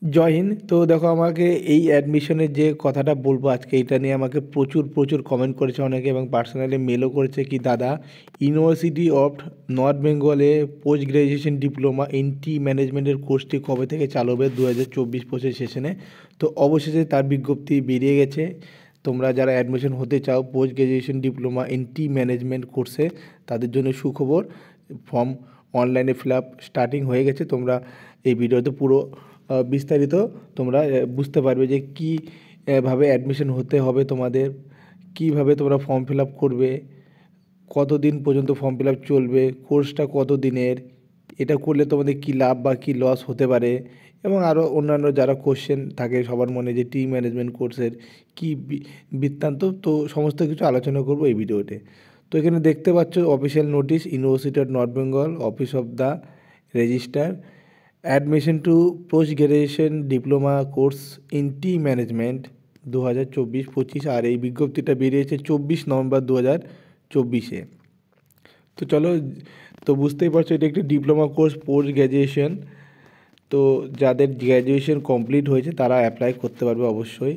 জয় হিন্দ। তো দেখো, আমাকে এই অ্যাডমিশনের যে কথাটা বলবো আজকে, এটা নিয়ে আমাকে প্রচুর প্রচুর কমেন্ট করেছে অনেকে এবং পার্সোনালি মেলও করেছে কি দাদা, ইউনিভার্সিটি অফ নর্থ বেঙ্গলে পোস্ট গ্র্যাজুয়েশন ডিপ্লোমা ইন টি ম্যানেজমেন্টের কোর্সটি কবে থেকে চালু হবে 2024-25 সেশনে। তো অবশেষে তার বিজ্ঞপ্তি বেরিয়ে গেছে। তোমরা যারা অ্যাডমিশন হতে চাও post graduation diploma in tea management কোর্সে, তাদের জন্য সুখবর। ফর্ম অনলাইনে ফিল আপ স্টার্টিং হয়ে গেছে। তোমরা এই ভিডিওতে পুরো বিস্তারিত তোমরা বুঝতে পারবে যে কী ভাবে অ্যাডমিশন হতে হবে তোমাদের, কিভাবে তোমরা ফর্ম ফিল আপ করবে, কতদিন পর্যন্ত ফর্ম ফিল আপ চলবে, কোর্সটা কত দিনের, এটা করলে তোমাদের কী লাভ বা কী লস হতে পারে, এবং আরও অন্যান্য যারা কোশ্চেন থাকে সবার মনে যে টিম ম্যানেজমেন্ট কোর্সের কী বৃত্তান্ত, তো সমস্ত কিছু আলোচনা করবো এই ভিডিওতে। তো এখানে দেখতে পাচ্ছ official notice, university of North Bengal office of the registrar, admission to post graduation diploma course in tea management 2024-25। আর এই বিজ্ঞপ্তিটা বেরিয়েছে 24 নভেম্বর 2024-এ। তো চলো, তো বুঝতেই পারছো এটা একটি ডিপ্লোমা কোর্স পোস্ট গ্র্যাজুয়েশন। তো যাদের গ্র্যাজুয়েশন কমপ্লিট হয়েছে তারা অ্যাপ্লাই করতে পারবে অবশ্যই।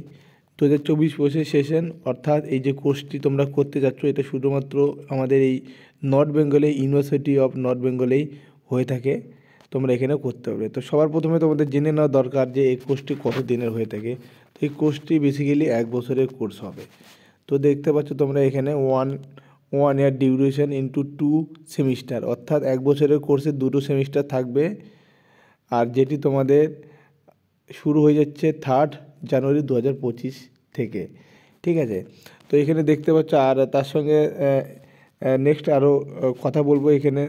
2024-25 সেশন, অর্থাৎ এই যে কোর্সটি তোমরা করতে যাচ্ছ এটা শুধুমাত্র আমাদের এই নর্থ বেঙ্গলে ইউনিভার্সিটি অফ নর্থ বেঙ্গলেই হয়ে থাকে। তোমরা এখানে করতে পারবে। তো সবার প্রথমে তোমাদের জেনে নেওয়া দরকার যে এই কোর্সটি কত দিনের হয়ে থাকে। তো এই কোর্সটি বেসিক্যালি 1 বছরের কোর্স হবে। তো দেখতে পাচ্ছ তোমরা এখানে one year duration into 2 semester, অর্থাৎ 1 বছরের কোর্সে 2টো সেমিস্টার থাকবে। আর যেটি তোমাদের শুরু হয়ে যাচ্ছে 3 জানুয়ারি 2025 থেকে। ঠিক আছে। তো এখানে দেখতে পাচ্ছ, আর তার সঙ্গে নেক্সট আরও কথা বলবো এখানে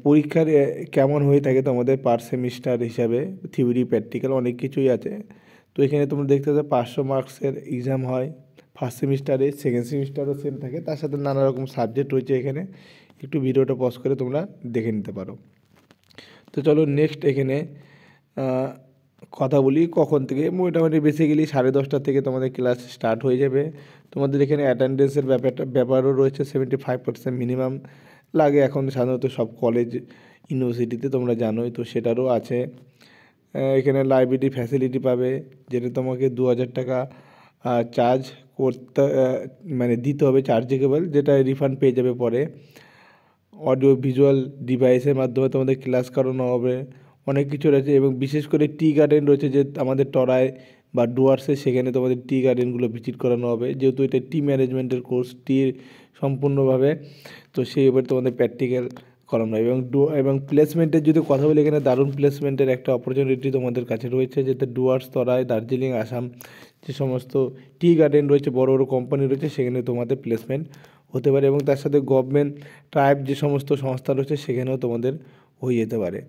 পরীক্ষার কেমন হয়ে থাকে তোমাদের পার সেমিস্টার হিসাবে, থিওরি প্র্যাকটিক্যাল অনেক কিছুই আছে। তো এখানে তোমরা দেখতে পাচ্ছ 500 মার্কসের এক্সাম হয় ফার্স্ট সেমিস্টারে, সেকেন্ড সেমিস্টারও সেম থাকে, তার সাথে নানা রকম সাবজেক্ট রয়েছে এখানে। একটু ভিডিওটা পজ করে তোমরা দেখে নিতে পারো। তো চলো নেক্সট এখানে কথা বলি কখন থেকে। মোটামুটি বেসিক্যালি 10:30 থেকে তোমাদের ক্লাস স্টার্ট হয়ে যাবে। তোমাদের এখানে অ্যাটেন্ডেন্সের ব্যাপারও রয়েছে, 75% মিনিমাম লাগে এখন সাধারণত সব কলেজ ইউনিভার্সিটিতে, তোমরা জানোই। তো সেটারও আছে। এখানে লাইব্রেরি ফ্যাসিলিটি পাবে, যেটা তোমাকে 2,000 টাকা চার্জ করতে মানে দিতে হবে, চার্জেবল, যেটা রিফান্ড পেয়ে যাবে পরে। অডিও ভিজুয়াল ডিভাইসের মাধ্যমে তোমাদের ক্লাস করানো হবে, অনেক কিছু রয়েছে। এবং বিশেষ করে টি গার্ডেন রয়েছে, যে আমাদের টরায় বা ডুয়ার্সে, সেখানে তোমাদের টি গার্ডেনগুলো ভিজিট করানো হবে, যেহেতু এটা টি ম্যানেজমেন্টের কোর্স, টি সম্পূর্ণভাবে। তো সেই এবার তোমাদের প্র্যাকটিক্যাল করানো হবে। এবং প্লেসমেন্টের যদি কথা বলি, এখানে দারুণ প্লেসমেন্টের একটা অপরচুনিটি তোমাদের কাছে রয়েছে, যেটা ডুয়ার্স, তরাই, দার্জিলিং, আসাম, যে সমস্ত টি গার্ডেন রয়েছে, বড় বড় কোম্পানি রয়েছে, সেখানে তোমাদের প্লেসমেন্ট হতে পারে। এবং তার সাথে গভর্নমেন্ট ট্রাইব যে সমস্ত সংস্থা রয়েছে সেখানেও তোমাদের হয়ে যেতে পারে।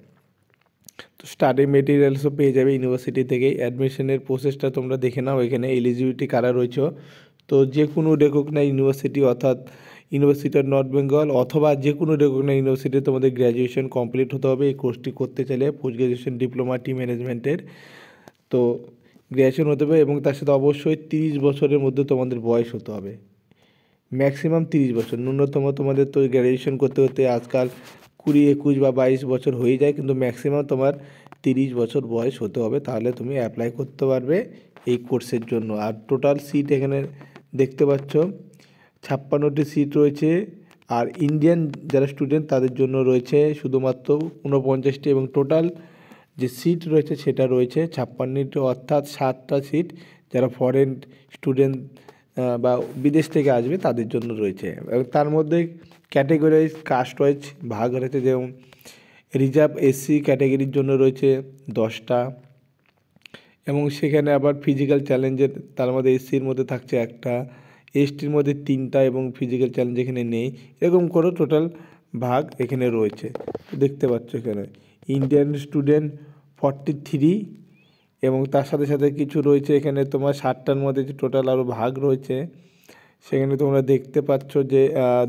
তো স্টাডি মেটেরিয়ালসও পেয়ে যাবে ইউনিভার্সিটি থেকেই। অ্যাডমিশনের প্রসেসটা তোমরা দেখে নাও, এখানে এলিজিবিলিটি কারা রয়েছে। তো যে কোনো রেকগনাইজ ইউনিভার্সিটি, অর্থাৎ ইউনিভার্সিটি অফ নর্থ বেঙ্গল অথবা যে কোনো রেকগনাইজ ইউনিভার্সিটি তোমাদের গ্র্যাজুয়েশন কমপ্লিট হতে হবে এই কোর্সটি করতে চাইলে, পোস্ট গ্র্যাজুয়েশন ডিপ্লোমা টি ম্যানেজমেন্টের। তো গ্র্যাজুয়েশন হতে হবে এবং তার সাথে অবশ্যই 30 বছরের মধ্যে তোমাদের বয়স হতে হবে, ম্যাক্সিমাম 30 বছর। ন্যূনতম তোমাদের তো গ্র্যাজুয়েশন করতে করতে আজকাল 20, 21 বা 22 বছর হয়ে যায়, কিন্তু ম্যাক্সিমাম তোমার 30 বছর বয়স হতে হবে, তাহলে তুমি অ্যাপ্লাই করতে পারবে এই কোর্সের জন্য। আর টোটাল সিট এখানে দেখতে পাচ্ছ 56টি সিট রয়েছে। আর ইন্ডিয়ান যারা স্টুডেন্ট তাদের জন্য রয়েছে শুধুমাত্র 49টি, এবং টোটাল যে সিট রয়েছে সেটা রয়েছে 56টি, অর্থাৎ 7টা সিট যারা ফরেন স্টুডেন্ট বা বিদেশ থেকে আসবে তাদের জন্য রয়েছে। এবং তার মধ্যে ক্যাটেগরি কাস্ট ওয়াইজ ভাগ রয়েছে, যেমন রিজার্ভ এসসি ক্যাটাগরির জন্য রয়েছে 10টা, এবং সেখানে আবার ফিজিক্যাল চ্যালেঞ্জের, তার মধ্যে এসসির মধ্যে থাকছে 1টা, এসটির মধ্যে 3টা, এবং ফিজিক্যাল চ্যালেঞ্জ এখানে নেই। এরকম করে টোটাল ভাগ এখানে রয়েছে। দেখতে পাচ্ছ এখানে ইন্ডিয়ান স্টুডেন্ট 43, এবং তার সাথে সাথে কিছু রয়েছে এখানে তোমার 60টার মধ্যে যে টোটাল আরও ভাগ রয়েছে, সেখানে তোমরা দেখতে পাচ্ছ যে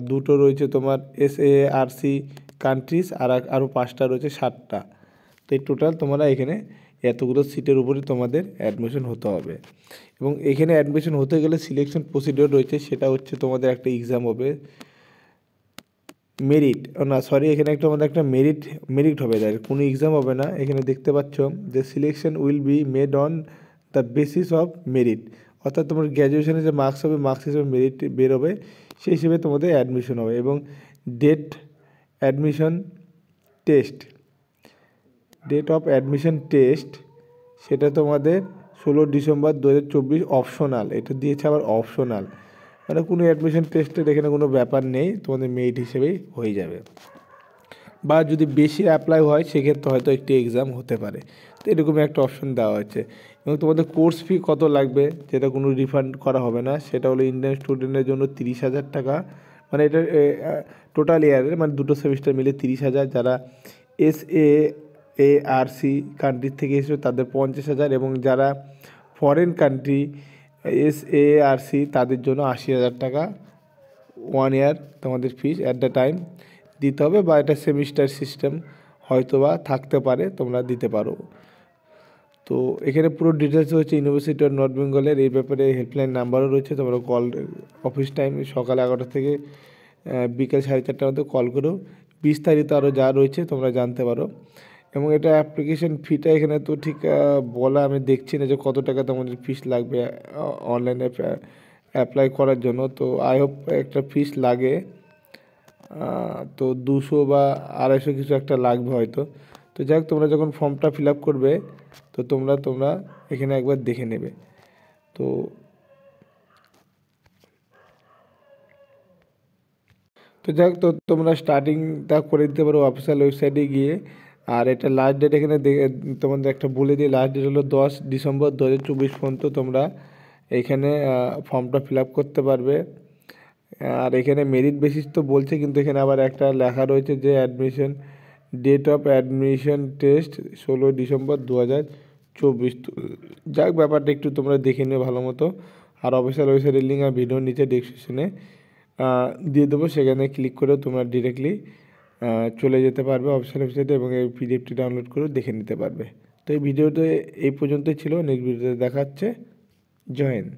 2টো রয়েছে তোমার SARC কান্ট্রিজ, আর আরও 5টা রয়েছে 60টা। তো এই টোটাল তোমরা এখানে এতগুলো সিটের উপরে তোমাদের অ্যাডমিশন হতে হবে। এবং এখানে অ্যাডমিশন হতে গেলে সিলেকশন প্রসিডিওর রয়েছে, সেটা হচ্ছে তোমাদের একটা এক্সাম হবে, মেরিট, না সরি, এখানে একটা আমাদের একটা মেরিট হবে, তাই কোনো এক্সাম হবে না। এখানে দেখতে পাচ্ছ যে selection will be made on the basis of merit, অর্থাৎ তোমার গ্র্যাজুয়েশনে যে মার্কস হবে, মার্কস হিসেবে মেরিট বেরোবে, সেই হিসেবে তোমাদের অ্যাডমিশন হবে। এবং date admission test, date of admission test, সেটা তোমাদের 16 ডিসেম্বর 2024 অপশনাল, এটা দিয়েছে আবার অপশনাল, মানে কোনো অ্যাডমিশন টেস্টের এখানে কোনো ব্যাপার নেই, তোমাদের মেরিট হিসেবেই হয়ে যাবে। বা যদি বেশি অ্যাপ্লাই হয় সেক্ষেত্রে হয়তো একটি এক্সাম হতে পারে। তো এরকমই একটা অপশন দেওয়া হচ্ছে। এবং তোমাদের কোর্স ফি কত লাগবে, যেটা কোনো রিফান্ড করা হবে না, সেটা হলো ইন্ডিয়ান স্টুডেন্টের জন্য 30,000 টাকা, মানে এটা টোটাল ইয়ারের, মানে দুটো সেমিস্টার মিলে 30,000। যারা SAARC কান্ট্রির থেকে এসেছে তাদের 50,000, এবং যারা ফরেন কান্ট্রি SAARC তাদের জন্য 80,000 টাকা 1 ইয়ার তোমাদের ফিস অ্যাট দ্য টাইম দিতে হবে, বা এটা সেমিস্টার সিস্টেম হয়তো বা থাকতে পারে, তোমরা দিতে পারো। তো এখানে পুরো ডিটেলস হচ্ছে ইউনিভার্সিটি অফ নর্থ বেঙ্গলের, এই ব্যাপারে হেল্পলাইন নাম্বারও রয়েছে, তোমরা কল, অফিস টাইম সকাল 11টা থেকে বিকেল 4:30টার মধ্যে কল করেও বিস্তারিত আরও যা রয়েছে তোমরা জানতে পারো। এবং এটা অ্যাপ্লিকেশন ফিটা এখানে তো ঠিক বলা আমি দেখছি না যে কত টাকা তোমাদের ফিস লাগবে অনলাইনে অ্যাপ্লাই করার জন্য। তো আই হোপ একটা ফিস লাগে, তো 200 বা 250 কিছু একটা লাগবে হয়তো। তো যাই হোক, তোমরা যখন ফর্মটা ফিল আপ করবে তো তোমরা এখানে একবার দেখে নেবে। তো যাই হোক, তো তোমরা স্টার্টিংটা করে দিতে পারো অফিসিয়াল ওয়েবসাইটে গিয়ে। আর এটা লাস্ট ডেট এখানে তোমাদের একটা বলে দিই, লাস্ট ডেট হলো 10 ডিসেম্বর 2024 পর্যন্ত তোমরা এখানে ফর্মটা ফিল আপ করতে পারবে। আর এখানে মেরিট বেসিস তো বলছে, কিন্তু এখানে আবার একটা লেখা রয়েছে যে admission date of admission test 16 December 2024। যাক, ব্যাপারটা একটু তোমরা দেখে নিও ভালো মতো। আর অফিসিয়াল ওয়েবসাইটের লিঙ্ক আর ভিডিওর নিচে ডেসক্রিপশনে দিয়ে দেবো, সেখানে ক্লিক করেও তোমরা ডিরেক্টলি চলে যেতে পারবে অফিসিয়াল ওয়েবসাইটে, এবং এই পিডিএফটি ডাউনলোড করেও দেখে নিতে পারবে। তো এই ভিডিওতে এই পর্যন্তই ছিল, নেক্সট ভিডিওতে দেখা হচ্ছে। জয় হিন্দ।